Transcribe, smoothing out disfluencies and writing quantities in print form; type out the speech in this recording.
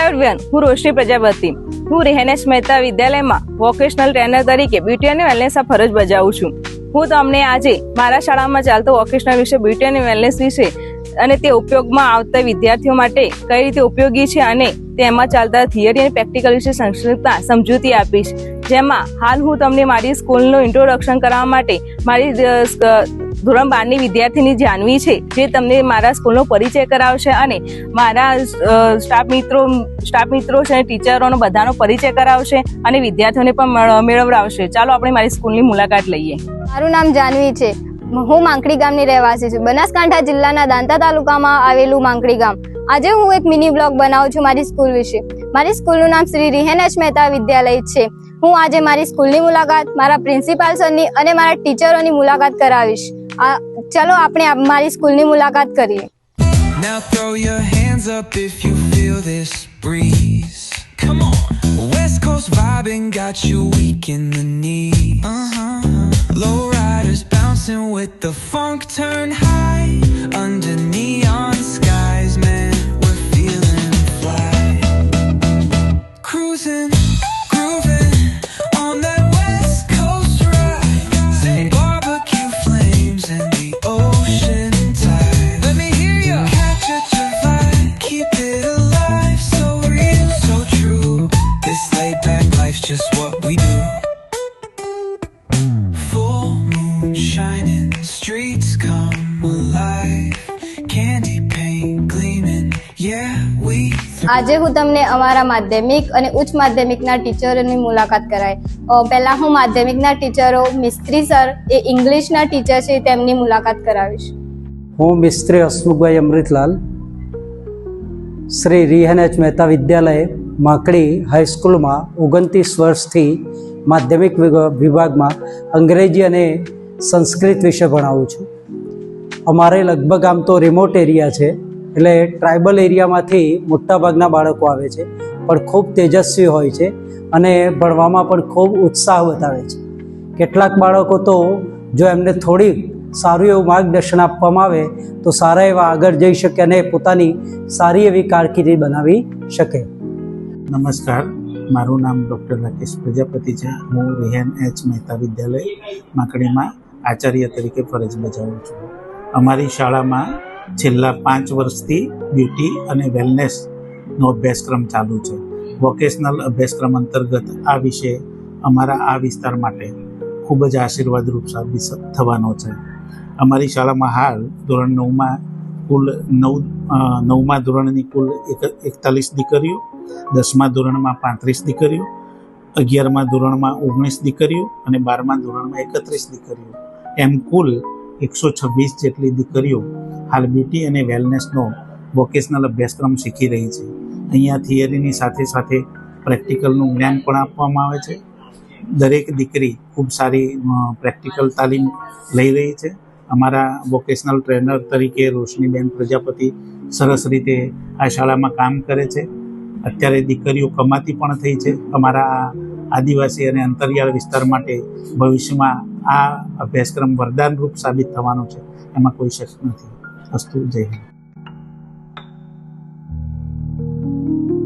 Everyone, હું રોશની પ્રજાપતિ. હું રેહનેશ મહેતા વિદ્યાલયમાં વોકેશનલ ટ્રેનર તરીકે બ્યુટી અને વેલનેસમાં ફરજ બજાવું છું. હું તમને આજે મારા શાળામાં ચાલતો વોકેશનલ વિશે, બ્યુટી અને વેલનેસ વિશે અને તે ઉપયોગમાં આવતા વિદ્યાર્થીઓ માટે કઈ રીતે ઉપયોગી છે અને તેમાં ચાલતા થિયરી અને પ્રેક્ટિકલ વિશે સંક્ષિપ્ત સમજૂતી આપીશ. જેમાં હાલ હું તમને મારી સ્કૂલનું ઇન્ટ્રોડક્શન કરવા માટે મારી ધોરણ 12ની વિદ્યાર્થીની જાનવી છે, જે તમને મારા સ્કૂલનો પરિચય કરાવશે અને મારા સ્ટાફ મિત્રો છે, ટીચરોનો બધાનો પરિચય કરાવશે અને વિદ્યાર્થીઓને પણ મેળવડાવશે. ચાલો આપણે મારી સ્કૂલની મુલાકાત લઈએ. મારું નામ જાનવી છે. હું માંકડી ગામની રહેવાસી છું. બનાસકાંઠા જિલ્લાના દાંતા તાલુકામાં આવેલું માંકડી ગામ. આજે હું એક મિની બ્લોગ બનાવું છું મારી સ્કૂલ વિશે. મારી સ્કૂલનું નામ શ્રી રેહનેશ મહેતા વિદ્યાલય છે. હું આજે મારી સ્કૂલની મુલાકાત, મારા પ્રિન્સિપાલ સરની અને મારા ટીચરોની મુલાકાત કરાવીશ. ચલો આપણે મારી સ્કૂલની મુલાકાત કરીએ. Now throw your hands up if you feel this breeze. Come on. West Coast vibing got you weak in the knee. Low riders bouncing with the funk turn high under neon skies, man, we're feeling fly. Cruising, grooving on that West Coast ride. Say barbecue flames and the ocean tide. Let me hear you catch your vibe, keep it alive, so real, so true. This laid back life's just what we do. Full moon shining, streets come alive, candy paint gleaming, yeah we. આજે હું તમને અમારા માધ્યમિક અને ઉચ્ચ માધ્યમિકના ટીચરોની મુલાકાત કરાય. પહેલા હું માધ્યમિકના ટીચરો મિસ્ત્રી સર, એ ઇંગ્લિશના ટીચર છે, તેમની મુલાકાત કરાવીશ. હું મિસ્ત્રી હસમુખભાઈ અમૃતલાલ, શ્રી રેહનેશ મહેતા વિદ્યાલય માંકડી હાઈસ્કૂલમાં 29 વર્ષથી માધ્યમિક વિભાગમાં અંગ્રેજી અને સંસ્કૃત વિષય ભણાવું છું. અમારે લગભગ આમ તો રિમોટ એરિયા છે, એટલે ટ્રાઇબલ એરિયામાંથી મોટાભાગના બાળકો આવે છે, પણ ખૂબ તેજસ્વી હોય છે અને ભણવામાં પણ ખૂબ ઉત્સાહ બતાવે છે. કેટલાક બાળકો તો જો એમને થોડી સારું એવું માર્ગદર્શન આપવામાં આવે તો સારા એવા આગળ જઈ શકે અને પોતાની સારી એવી કારકિર્દી બનાવી શકે. નમસ્કાર, મારું નામ ડૉક્ટર રાકેશ પ્રજાપતિ છે. હું રેહનેશ મહેતા વિદ્યાલય માંકડીમાં આચાર્ય તરીકે ફરજ બજાવું છું. અમારી શાળામાં છેલ્લા 5 વર્ષથી બ્યુટી અને વેલનેસનો અભ્યાસક્રમ ચાલુ છે. વોકેશનલ અભ્યાસક્રમ અંતર્ગત આ વિષય અમારા આ વિસ્તાર માટે ખૂબ જ આશીર્વાદરૂપ સાબિત થવાનો છે. અમારી શાળામાં હાલ ધોરણ 9માં કુલ 9મા ધોરણની કુલ 41 દીકરીઓ, 10મા ધોરણમાં 35 દીકરીઓ, 11મા ધોરણમાં 19 દીકરીઓ અને 12મા ધોરણમાં 31 દીકરીઓ, એમ કુલ 126 જેટલી દીકરીઓ હાલ બ્યુટી અને વેલનેસનો વોકેશનલ અભ્યાસક્રમ શીખી રહી છે. અહીંયા થિયરીની સાથે સાથે પ્રેક્ટિકલનું જ્ઞાન પણ આપવામાં આવે છે. દરેક દીકરી ખૂબ સારી પ્રેક્ટિકલ તાલીમ લઈ રહી છે. અમારા વોકેશનલ ટ્રેનર તરીકે રોશનીબેન પ્રજાપતિ સરસ રીતે આ શાળામાં કામ કરે છે. અત્યારે દીકરીઓ કમાતી પણ થઈ છે. અમારા આદિવાસી અને અંતરિયાળ વિસ્તાર માટે ભવિષ્યમાં આ અભ્યાસક્રમ વરદાનરૂપ સાબિત થવાનો છે, એમાં કોઈ શક નથી. અસ્તુ, જય હિન્દ.